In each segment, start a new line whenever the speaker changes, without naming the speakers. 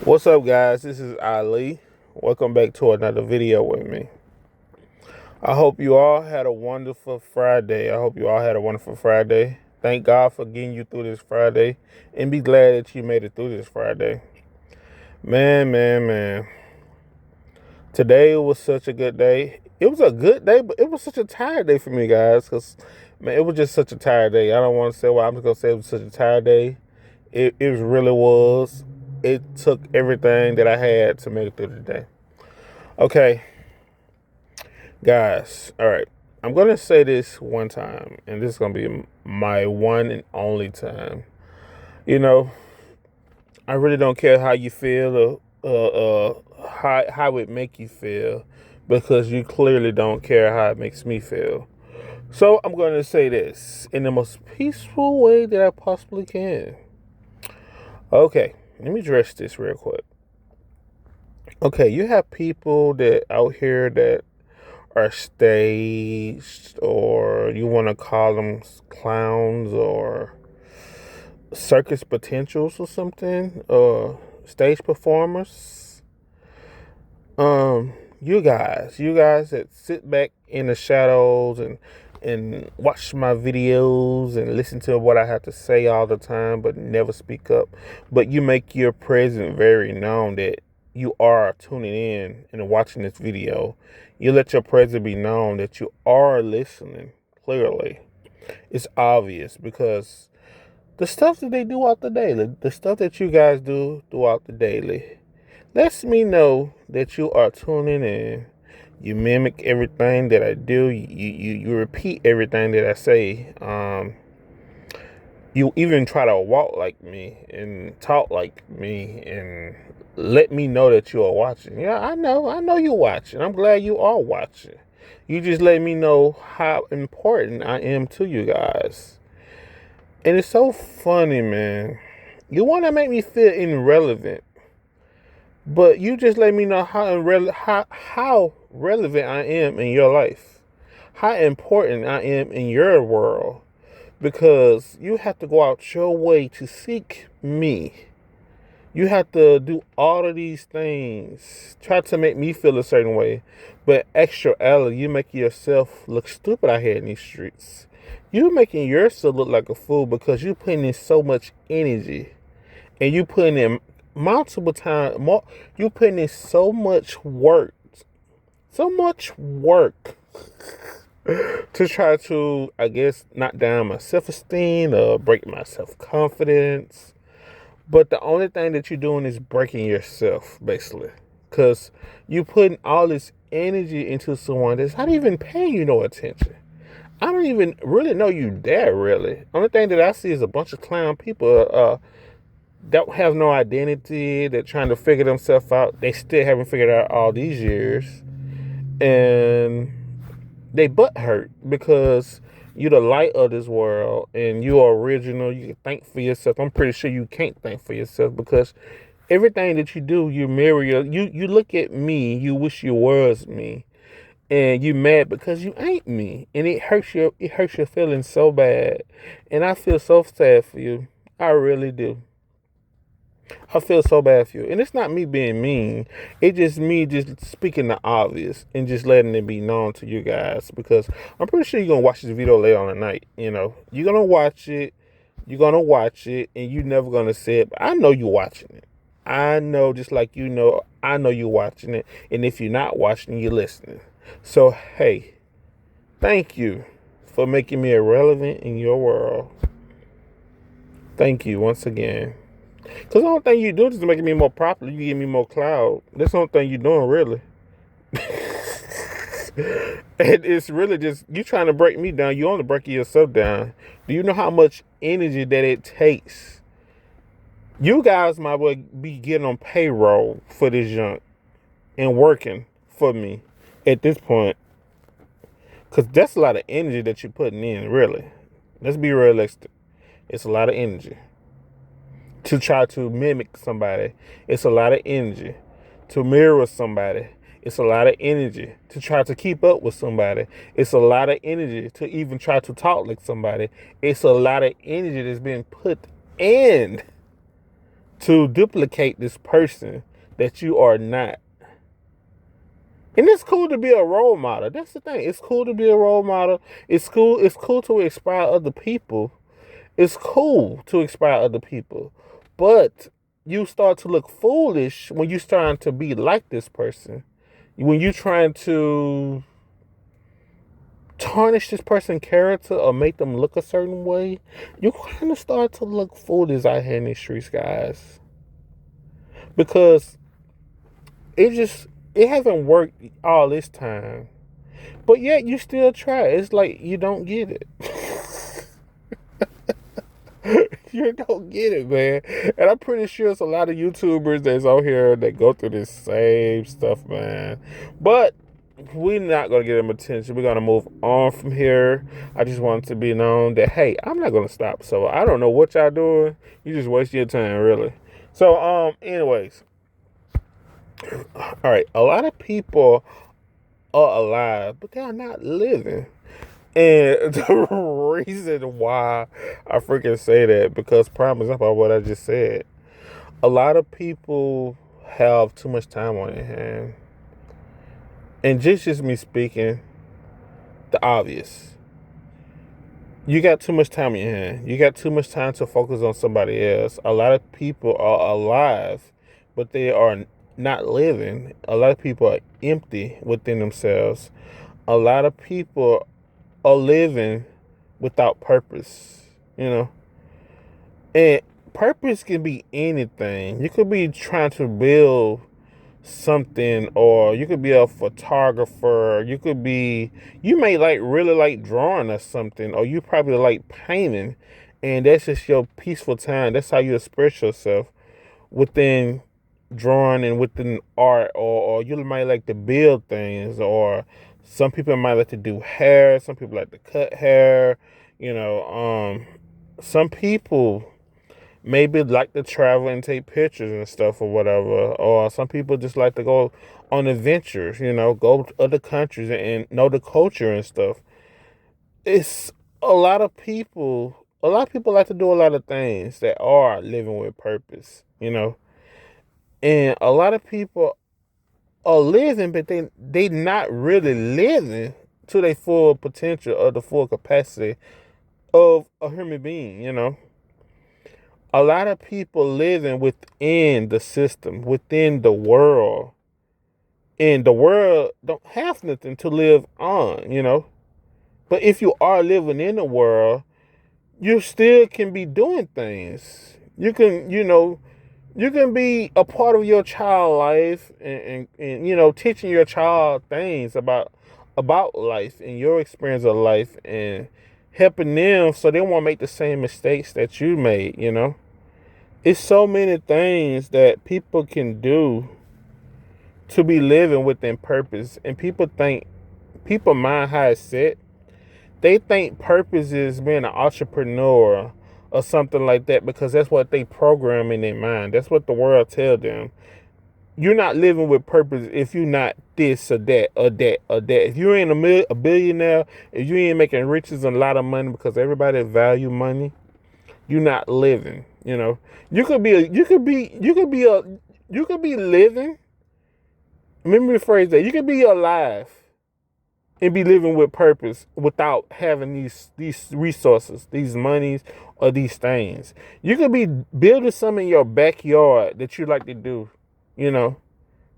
What's up, guys? This is Ali. Welcome back to another video with me. I hope you all had a wonderful Friday. Thank God for getting you through this Friday, and be glad that you made it through this Friday. Man. Today was such a good day. It was a good day, but it was such a tired day for me, guys, because, man, it was just such a tired day. I don't want to say what I'm just going to say. It was such a tired day. It really was. It took everything that I had to make it through the day. Okay, guys. All right. I'm going to say this one time, and this is going to be my one and only time. You know, I really don't care how you feel or how it make you feel, because you clearly don't care how it makes me feel. So I'm going to say this in the most peaceful way that I possibly can. Okay, let me address this real quick. Okay, you have people that out here that are staged, or you want to call them clowns or circus potentials or something, stage performers. You guys that sit back in the shadows and watch my videos and listen to what I have to say all the time, but never speak up. But you make your presence very known that you are tuning in and watching this video. You let your presence be known that you are listening clearly. It's obvious because the stuff that they do out the daily, the stuff that you guys do throughout the daily, lets me know that you are tuning in. You mimic everything that I do. You repeat everything that I say. You even try to walk like me and talk like me and let me know that you are watching. Yeah, I know you're watching. I'm glad you are watching. You just let me know how important I am to you guys. And it's so funny, man. You want to make me feel irrelevant, but you just let me know how relevant I am in your life, how important I am in your world, because you have to go out your way to seek me. You have to do all of these things, try to make me feel a certain way, but actually, you make yourself look stupid out here in these streets. You making yourself look like a fool because you putting in so much energy, and you putting in multiple times more. You putting in so much work to try to, I guess, knock down my self-esteem or break my self-confidence. But the only thing that you're doing is breaking yourself, basically. Because you putting all this energy into someone that's not even paying you no attention. I don't even really know you there, really. Only thing that I see is a bunch of clown people that have no identity. They're trying to figure themselves out. They still haven't figured out all these years. And they butt hurt because you're the light of this world and you are original. You can think for yourself. I'm pretty sure you can't think for yourself because everything that you do, you mirror you look at me, you wish you was me, and you mad because you ain't me, and it hurts your feelings so bad, and I feel so sad for you. I really do. I feel so bad for you. And it's not me being mean. It's just me just speaking the obvious and just letting it be known to you guys, because I'm pretty sure you're going to watch this video later on tonight. You're going to watch it. You're going to watch it and you're never going to say it. But I know you're watching it. I know, just like I know you're watching it. And if you're not watching, you're listening. So, hey, thank you for making me irrelevant in your world. Thank you once again. Because the only thing you do is making me more popular. You give me more clout. That's the only thing you're doing, really. And it's really just you trying to break me down. You only breaking yourself down. Do you know how much energy that it takes? You guys might well be getting on payroll for this junk and working for me at this point. Because that's a lot of energy that you're putting in, really. Let's be realistic. It's a lot of energy to try to mimic somebody. It's a lot of energy to mirror somebody. It's a lot of energy to try to keep up with somebody. It's a lot of energy to even try to talk like somebody. It's a lot of energy that's being put in to duplicate this person that you are not. And it's cool to be a role model. That's the thing. It's cool to be a role model. It's cool. It's cool to inspire other people. It's cool to inspire other people. But you start to look foolish when you're trying to be like this person. When you're trying to tarnish this person's character or make them look a certain way, you kind of start to look foolish out here in these streets, guys. Because it hasn't worked all this time. But yet you still try. It's like you don't get it. You don't get it, man. And I'm pretty sure it's a lot of YouTubers that's out here that go through this same stuff, man. But we're not going to get them attention. We're going to move on from here. I just want to be known that, hey, I'm not going to stop. So I don't know what y'all doing. You just waste your time, really. So, anyways. All right. A lot of people are alive, but they are not living. And the reason why I freaking say that, because prime example of what I just said, a lot of people have too much time on their hand. And just me speaking, the obvious. You got too much time in your hand. You got too much time to focus on somebody else. A lot of people are alive, but they are not living. A lot of people are empty within themselves. A lot of people are living without purpose, And purpose can be anything. You could be trying to build something, or you could be a photographer. You may really like drawing or something, or you probably like painting, and that's just your peaceful time. That's how you express yourself within drawing and within art, or you might like to build things, or some people might like to do hair. Some people like to cut hair. Some people maybe like to travel and take pictures and stuff or whatever. Or some people just like to go on adventures, go to other countries and know the culture and stuff. It's a lot of people like to do a lot of things that are living with purpose, And a lot of people are living, but they not really living to their full potential or the full capacity of a human being, A lot of people living within the system, within the world. And the world don't have nothing to live on, But if you are living in the world, you still can be doing things. You can, you can be a part of your child life and teaching your child things about life and your experience of life and helping them so they won't make the same mistakes that you made, It's so many things that people can do to be living within purpose. And people mind how it's set. They think purpose is being an entrepreneur or something like that, because that's what they program in their mind. That's what the world tell them. You're not living with purpose if you're not this or that or that or that. If you ain't a billionaire, if you ain't making riches and a lot of money, because everybody value money, you're not living. You could be living. Let me rephrase that. You could be alive and be living with purpose without having these resources, these monies, or these things. You could be building something in your backyard that you like to do,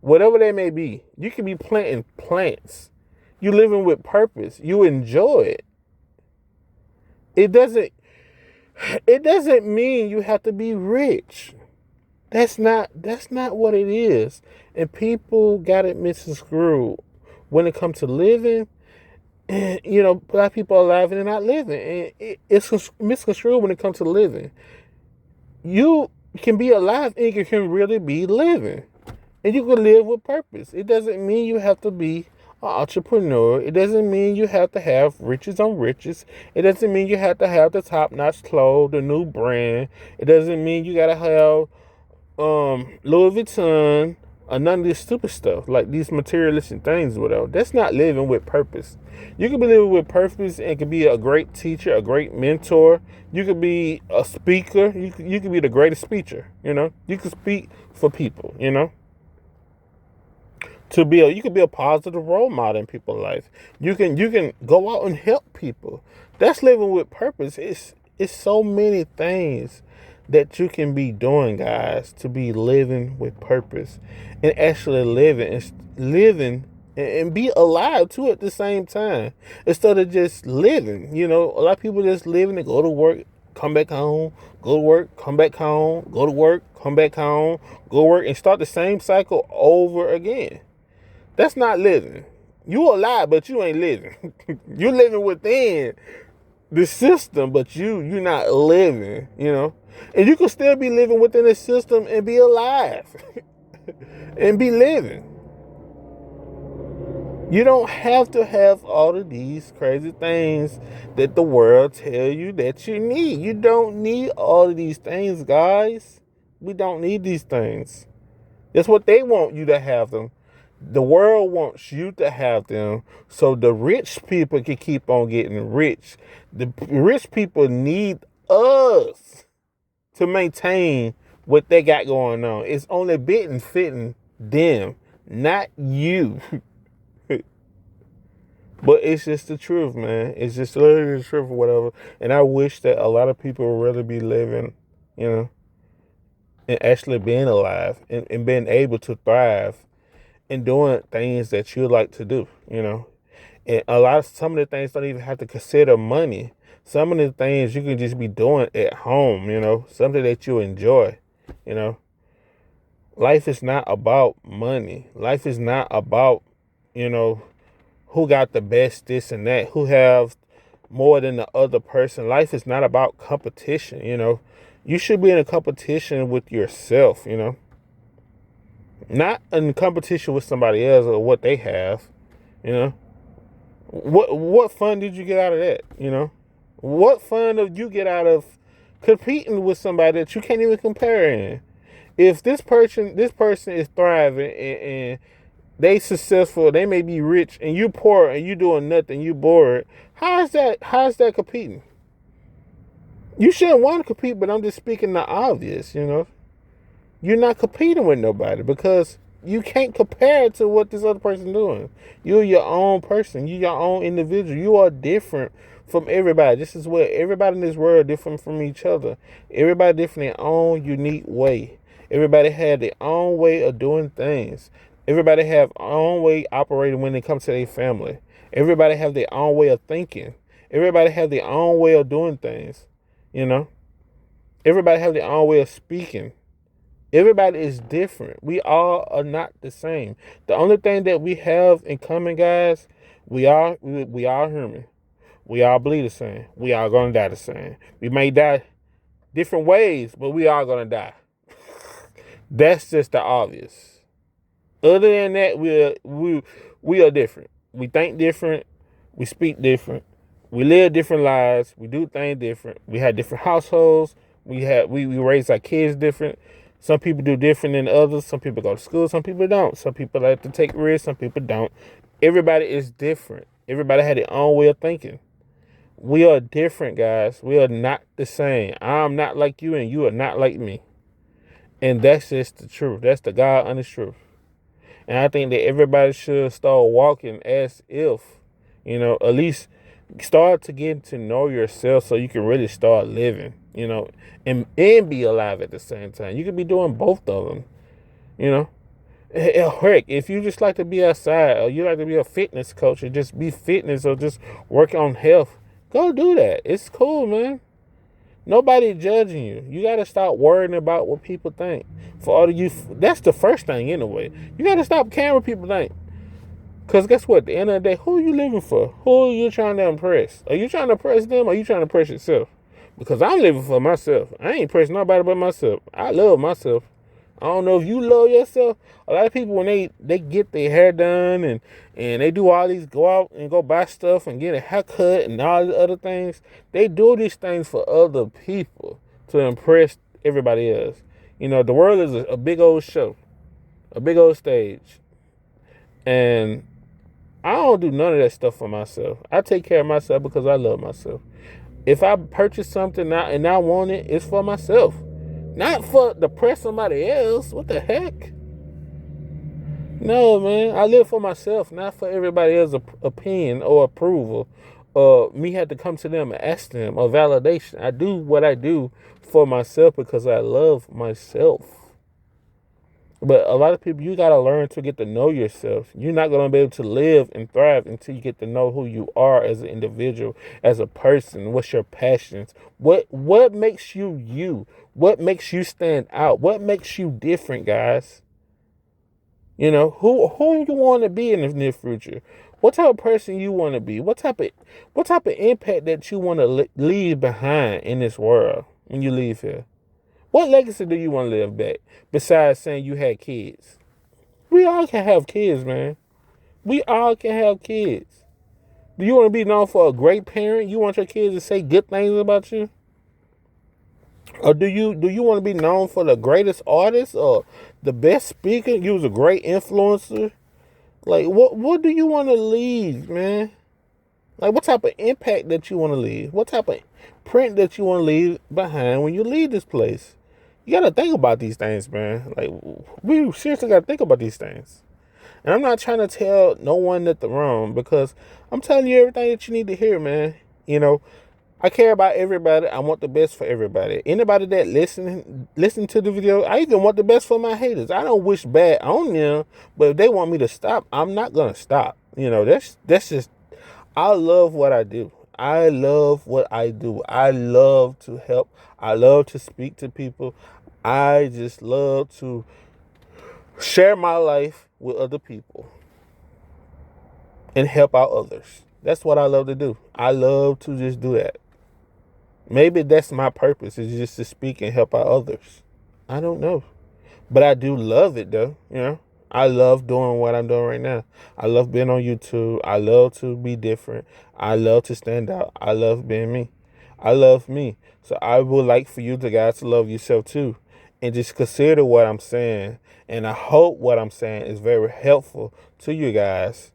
whatever that may be. You could be planting plants. You living with purpose. You enjoy it. It doesn't mean you have to be rich. That's not what it is. And people got it misconstrued when it comes to living. And, a lot of people are alive and they're not living. And it's misconstrued when it comes to living. You can be alive and you can really be living. And you can live with purpose. It doesn't mean you have to be an entrepreneur. It doesn't mean you have to have riches on riches. It doesn't mean you have to have the top-notch clothes, the new brand. It doesn't mean you got to have Louis Vuitton or none of this stupid stuff, like these materialistic things, whatever. That's not living with purpose. You can be living with purpose and can be a great teacher, a great mentor. You could be a speaker. You could be the greatest speaker. You can speak for people. You can be a positive role model in people's life. You can go out and help people. That's living with purpose. It's so many things that you can be doing, guys, to be living with purpose and actually living and be alive too at the same time, instead of just living. A lot of people just living and go to work, come back home, go to work, come back home, go to work, come back home, go to work, and start the same cycle over again. That's not living. You alive, but you ain't living. You're living within the system, but you're not living. And you can still be living within the system and be alive and be living. You don't have to have all of these crazy things that the world tell you that you need. You don't need all of these things, guys. We don't need these things. That's what they want you to have them. The world wants you to have them so the rich people can keep on getting rich. The rich people need us to maintain what they got going on. It's only fitting them, not you. But it's just the truth, man. It's just literally the truth or whatever. And I wish that a lot of people would rather be living, and actually being alive and being able to thrive and doing things that you like to do. And some of the things don't even have to consider money. Some of the things you can just be doing at home, something that you enjoy, you know. Life is not about money. Life is not about, who got the best this and that, who have more than the other person. Life is not about competition. You should be in a competition with yourself. Not in competition with somebody else or what they have. What fun did you get out of that? What fun did you get out of competing with somebody that you can't even compare in? If this person is thriving and they successful, they may be rich, and you poor and you doing nothing, you bored. How's that competing? You shouldn't want to compete, but I'm just speaking the obvious. You're not competing with nobody because you can't compare it to what this other person doing. You're your own person. You're your own individual. You are different from everybody. This is what everybody in this world is different from each other. Everybody different in their own unique way. Everybody had their own way of doing things. Everybody have their own way operating when it comes to their family. Everybody have their own way of thinking. Everybody have their own way of doing things. Everybody have their own way of speaking. Everybody is different. We all are not the same. The only thing that we have in common, guys, we are human. We all bleed the same. We all gonna die the same. We may die different ways, but we all gonna die. That's just the obvious. Other than that, we are different. We think different. We speak different. We live different lives. We do things different. We have different households. We raise our kids different. Some people do different than others. Some people go to school. Some people don't. Some people like to take risks. Some people don't. Everybody is different. Everybody had their own way of thinking. We are different, guys. We are not the same. I'm not like you, and you are not like me. And that's just the truth. That's the God honest truth. And I think that everybody should start walking as if, at least start to get to know yourself so you can really start living, and be alive at the same time. You could be doing both of them. Heck, if you just like to be outside or you like to be a fitness coach or just be fitness or just work on health, go do that. It's cool, man. Nobody judging you. You got to stop worrying about what people think. For all of you, that's the first thing anyway. You got to stop caring what people think. Because guess what? At the end of the day, who are you living for? Who are you trying to impress? Are you trying to impress them or are you trying to impress yourself? Because I'm living for myself. I ain't impressing nobody but myself. I love myself. I don't know if you love yourself. A lot of people, when they get their hair done and they do all these, go out and go buy stuff and get a haircut and all the other things, they do these things for other people to impress everybody else. The world is a big old show. a big old stage. And I don't do none of that stuff for myself. I take care of myself because I love myself. If I purchase something now and I want it, it's for myself. Not for to press somebody else. What the heck? No, man. I live for myself, not for everybody else's opinion or approval. Me had to come to them and ask them or validation. I do what I do for myself because I love myself. But a lot of people, you got to learn to get to know yourself. You're not going to be able to live and thrive until you get to know who you are as an individual, as a person. What's your passions? What makes you you? What makes you stand out? What makes you different, guys? You know, who you want to be in the near future? What type of person you want to be? What type of impact that you want to leave behind in this world when you leave here? What legacy do you want to live back besides saying you had kids? We all can have kids, man. We all can have kids. Do you want to be known for a great parent? You want your kids to say good things about you? Or do you want to be known for the greatest artist or the best speaker? You was a great influencer. Like what do you want to leave, man? Like what type of impact that you want to leave? What type of print that you want to leave behind when you leave this place? You got to think about these things, man. Like we seriously got to think about these things. And I'm not trying to tell no one that they're wrong because I'm telling you everything that you need to hear, man. You know, I care about everybody. I want the best for everybody. Anybody that listen to the video, I even want the best for my haters. I don't wish bad on them, but if they want me to stop, I'm not gonna stop. You know, that's just. I love what I do. I love what I do. I love to help. I love to speak to people. I just love to share my life with other people and help out others. That's what I love to do. I love to just do that. Maybe that's my purpose, is just to speak and help out others. I don't know. But I do love it though, you know. I love doing what I'm doing right now. I love being on YouTube. I love to be different. I love to stand out. I love being me. I love me. So I would like for you guys to love yourself too. And just consider what I'm saying. And I hope what I'm saying is very helpful to you guys.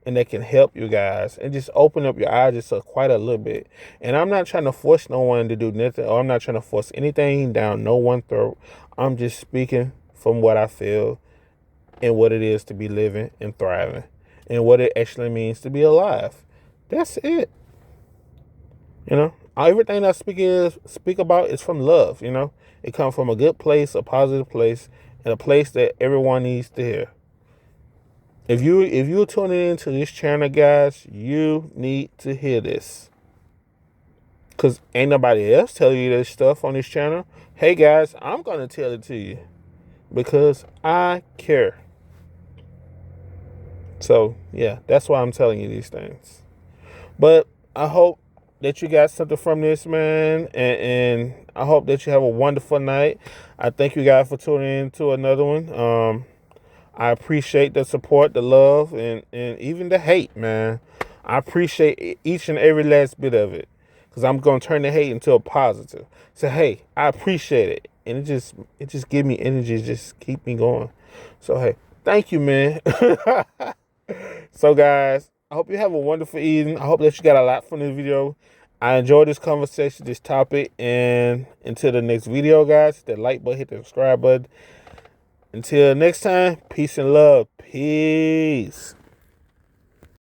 And that can help you guys and just open up your eyes just quite a little bit. And I'm not trying to force no one to do nothing, or I'm not trying to force anything down no one's throat. I'm just speaking from what I feel and what it is to be living and thriving and what it actually means to be alive. That's it. You know, everything I speak about is from love. You know, it comes from a good place, a positive place, and a place that everyone needs to hear. If you're tuning into this channel, guys, you need to hear this. Cause ain't nobody else tell you this stuff on this channel. Hey guys, I'm gonna tell it to you. Because I care. So yeah, that's why I'm telling you these things. But I hope that you got something from this, man. And I hope that you have a wonderful night. I thank you guys for tuning in to another one. I appreciate the support, the love, and even the hate, man. I appreciate each and every last bit of it. Because I'm going to turn the hate into a positive. So, hey, I appreciate it. And it just give me energy, just keep me going. So, hey, thank you, man. So, guys, I hope you have a wonderful evening. I hope that you got a lot from this video. I enjoyed this conversation, this topic. And until the next video, guys, hit that like button, hit the subscribe button. Until next time, peace and love. Peace.